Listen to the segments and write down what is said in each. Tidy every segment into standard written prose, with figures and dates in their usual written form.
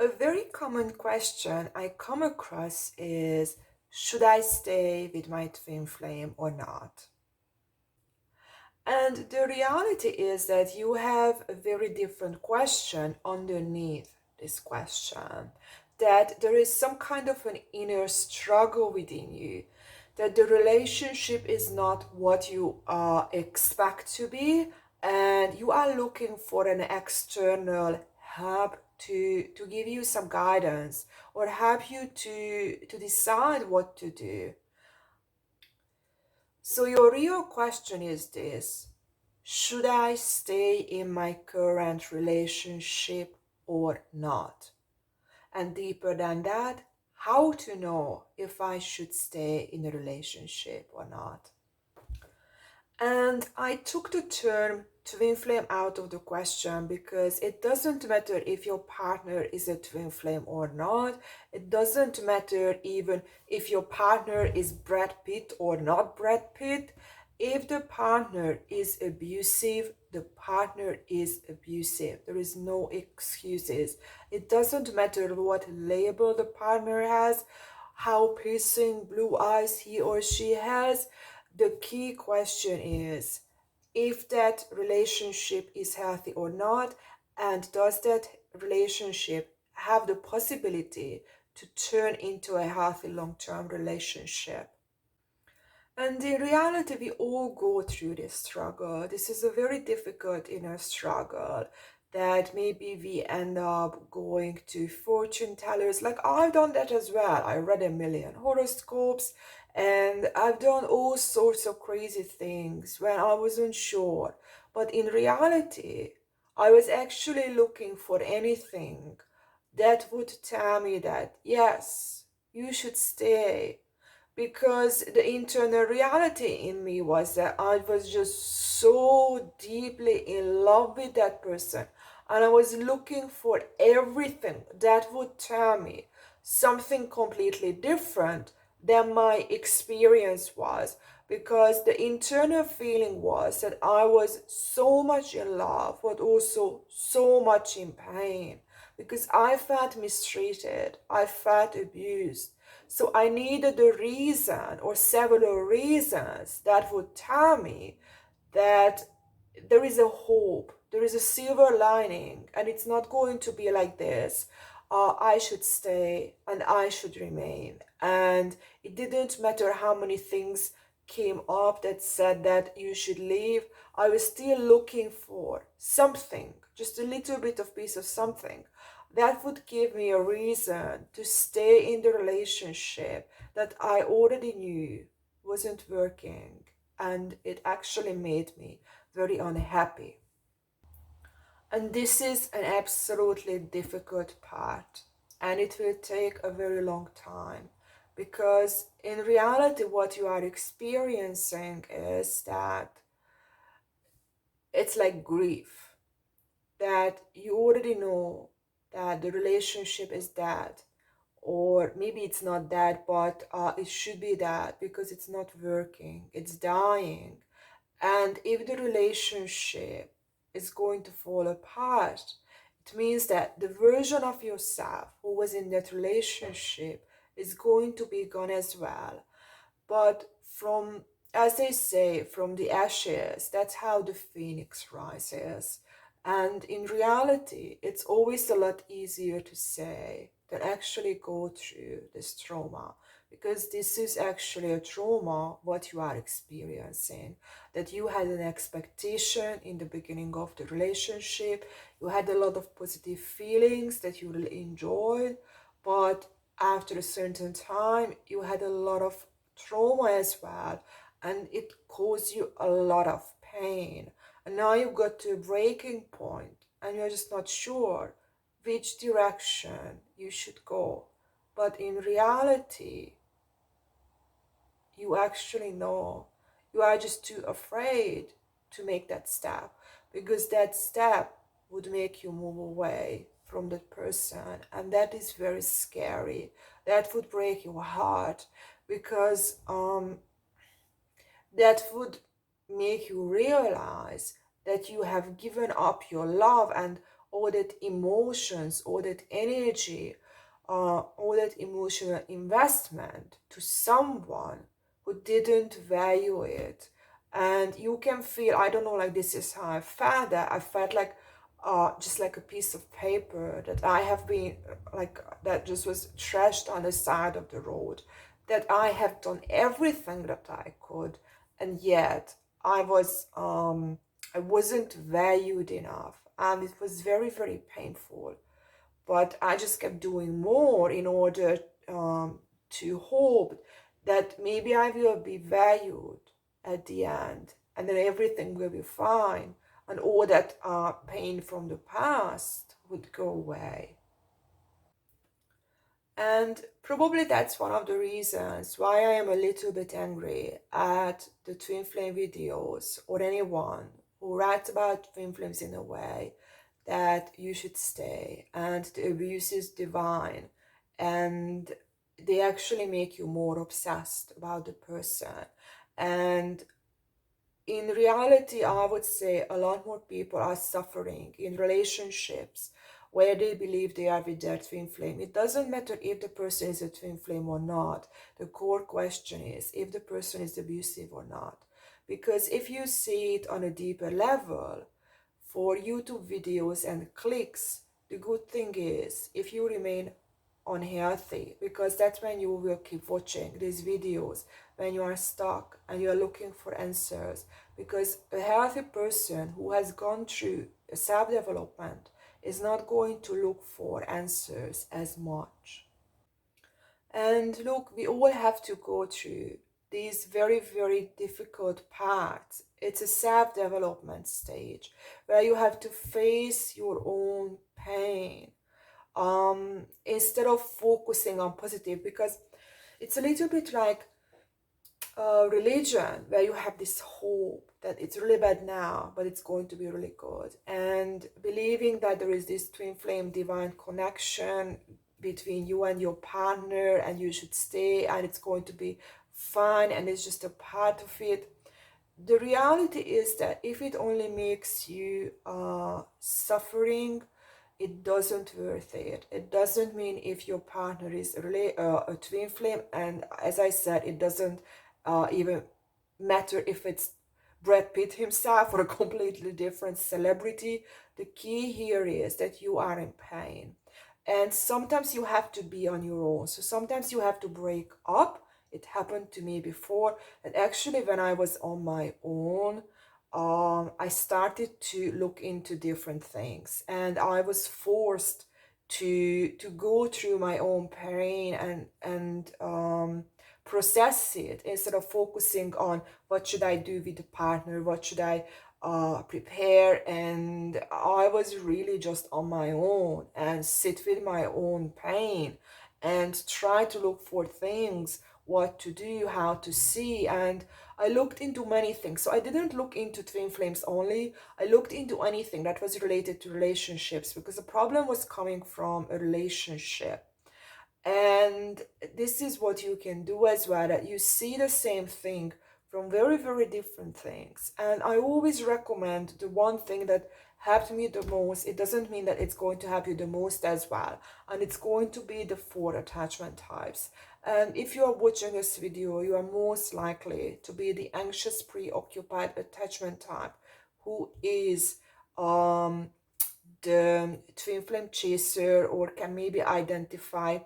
A very common question I come across is, should I stay with my twin flame or not? And the reality is that you have a very different question underneath this question. That there is some kind of an inner struggle within you, that the relationship is not what you expect to be, and you are looking for an external help to give you some guidance or help you to decide what to do. So your real question is this: should I stay in my current relationship or not? And deeper than that, how to know if I should stay in a relationship or not? And I took the term twin flame out of the question because it doesn't matter if your partner is a twin flame or not. It doesn't matter even if your partner is Brad Pitt or not Brad Pitt. If the partner is abusive, the partner is abusive. There is no excuses. It doesn't matter what label the partner has, how piercing blue eyes he or she has. The key question is if that relationship is healthy or not, and does that relationship have the possibility to turn into a healthy long-term relationship. And in reality, we all go through this struggle. This is a very difficult inner struggle that maybe we end up going to fortune tellers. Like I've done that as well. I read a million horoscopes and I've done all sorts of crazy things when I wasn't sure. But in reality, I was actually looking for anything that would tell me that, yes, you should stay, because the internal reality in me was that I was just so deeply in love with that person, and I was looking for everything that would tell me something completely different than my experience was, because the internal feeling was that I was so much in love but also so much in pain, because I felt mistreated, I felt abused. So I needed a reason or several reasons that would tell me that there is a hope, there is a silver lining, and it's not going to be like this. I should stay and I should remain. And it didn't matter how many things came up that said that you should leave. I was still looking for something, just a little bit of piece of something that would give me a reason to stay in the relationship that I already knew wasn't working, and it actually made me very unhappy. And this is an absolutely difficult part, and it will take a very long time, because in reality what you are experiencing is that it's like grief, that you already know that the relationship is dead, or maybe it's not that, but it should be that because it's not working, it's dying. And if the relationship is going to fall apart, it means that the version of yourself who was in that relationship is going to be gone as well. But from, as they say, from the ashes, that's how the phoenix rises. And in reality, it's always a lot easier to say than actually go through this trauma, because this is actually a trauma what you are experiencing, that you had an expectation in the beginning of the relationship, you had a lot of positive feelings that you really enjoyed, but after a certain time you had a lot of trauma as well, and it caused you a lot of pain. And now you've got to a breaking point and you're just not sure which direction you should go. But in reality, you actually know. You are just too afraid to make that step, because that step would make you move away from that person, and that is very scary. That would break your heart, because that would make you realize that you have given up your love and all that emotions, all that energy, all that emotional investment to someone who didn't value it. And you can feel, I don't know, like this is how I felt, that I felt like just like a piece of paper that I have been like, that just was trashed on the side of the road, that I have done everything that I could, and yet I wasn't valued enough, and it was very, very painful. But I just kept doing more in order to hope that maybe I will be valued at the end, and then everything will be fine, and all that pain from the past would go away. And probably that's one of the reasons why I am a little bit angry at the twin flame videos, or anyone who writes about twin flames in a way that you should stay and the abuse is divine, and they actually make you more obsessed about the person. And in reality, I would say a lot more people are suffering in relationships where they believe they are with their twin flame. It doesn't matter if the person is a twin flame or not. The core question is if the person is abusive or not. Because if you see it on a deeper level, for YouTube videos and clicks, the good thing is if you remain unhealthy, because that's when you will keep watching these videos when you are stuck and you are looking for answers. Because a healthy person who has gone through a self-development is not going to look for answers as much. And look, we all have to go through these very, very difficult parts. It's a self-development stage where you have to face your own pain, instead of focusing on positive, because it's a little bit like religion where you have this hope that it's really bad now but it's going to be really good, and believing that there is this twin flame divine connection between you and your partner and you should stay and it's going to be fine and it's just a part of it. The reality is that if it only makes you suffering, it doesn't worth it. It doesn't mean if your partner is really a twin flame, and as I said, it doesn't even matter if it's Brad Pitt himself or a completely different celebrity. The key here is that you are in pain, and sometimes you have to be on your own. So sometimes you have to break up. It happened to me before, and actually when I was on my own, I started to look into different things, and I was forced to go through my own pain and process it instead of focusing on what should I do with the partner, what should I prepare. And I was really just on my own and sit with my own pain and try to look for things, what to do, how to see. And I looked into many things. So I didn't look into twin flames only. I looked into anything that was related to relationships, because the problem was coming from a relationship. And this is what you can do as well, that you see the same thing from very, very different things. And I always recommend the one thing that helped me the most. It doesn't mean that it's going to help you the most as well, and it's going to be the 4 attachment types. And if you are watching this video, you are most likely to be the anxious preoccupied attachment type, who is the twin flame chaser, or can maybe identify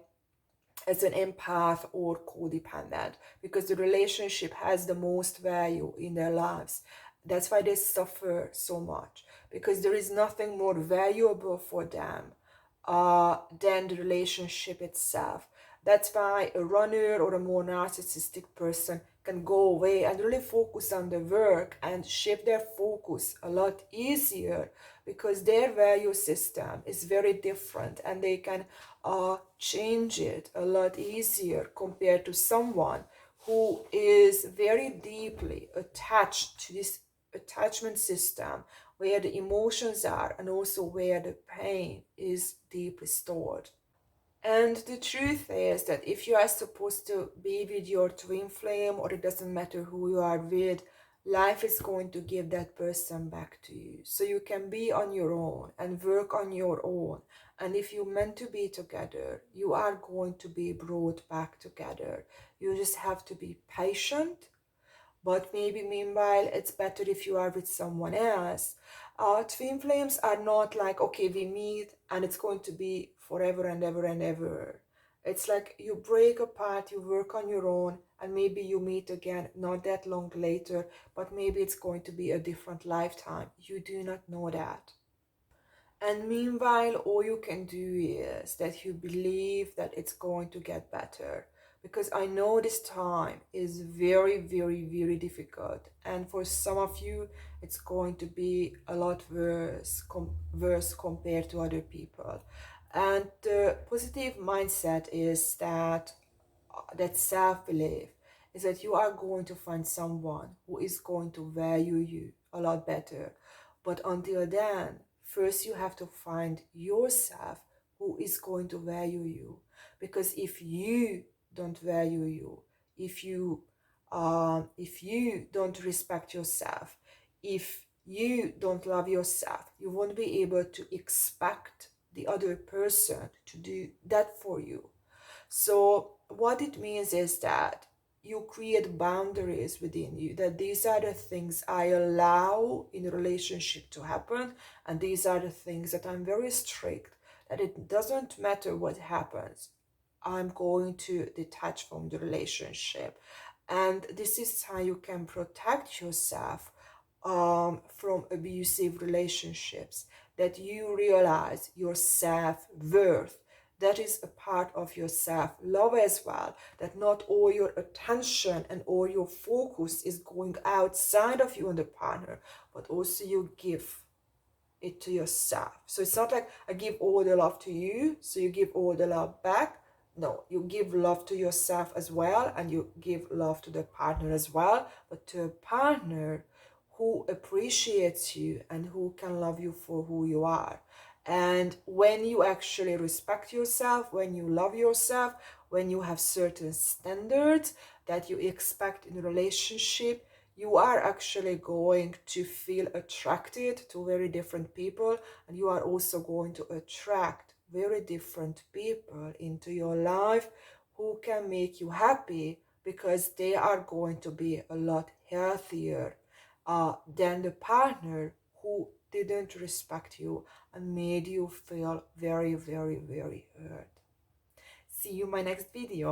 as an empath or codependent, because the relationship has the most value in their lives. That's why they suffer so much, because there is nothing more valuable for them than the relationship itself. That's why a runner or a more narcissistic person can go away and really focus on the work and shift their focus a lot easier, because their value system is very different and they can change it a lot easier compared to someone who is very deeply attached to this attachment system, where the emotions are and also where the pain is deeply stored. And the truth is that if you are supposed to be with your twin flame, or it doesn't matter who you are with, life is going to give that person back to you. So you can be on your own and work on your own. And if you're meant to be together, you are going to be brought back together. You just have to be patient. But maybe meanwhile, it's better if you are with someone else. Twin flames are not like, okay, we meet and it's going to be forever and ever and ever. It's like you break apart, you work on your own, and maybe you meet again not that long later, but maybe it's going to be a different lifetime. You do not know that. And meanwhile, all you can do is that you believe that it's going to get better. Because I know this time is very, very, very difficult. And for some of you, it's going to be a lot worse compared to other people. And the positive mindset is that self-belief is that you are going to find someone who is going to value you a lot better. But until then, first you have to find yourself who is going to value you. Because if you don't value you, if you don't respect yourself, if you don't love yourself, you won't be able to expect the other person to do that for you. So what it means is that you create boundaries within you, that these are the things I allow in a relationship to happen, and these are the things that I'm very strict, that it doesn't matter what happens, I'm going to detach from the relationship. And this is how you can protect yourself from abusive relationships, that you realize your self-worth. That is a part of your self-love as well, that not all your attention and all your focus is going outside of you and the partner, but also you give it to yourself. So it's not like I give all the love to you, so you give all the love back. No, you give love to yourself as well, and you give love to the partner as well, but to a partner who appreciates you and who can love you for who you are. And when you actually respect yourself, when you love yourself, when you have certain standards that you expect in a relationship, you are actually going to feel attracted to very different people, and you are also going to attract very different people into your life who can make you happy, because they are going to be a lot healthier than the partner who didn't respect you and made you feel very, very, very hurt. See you in my next video.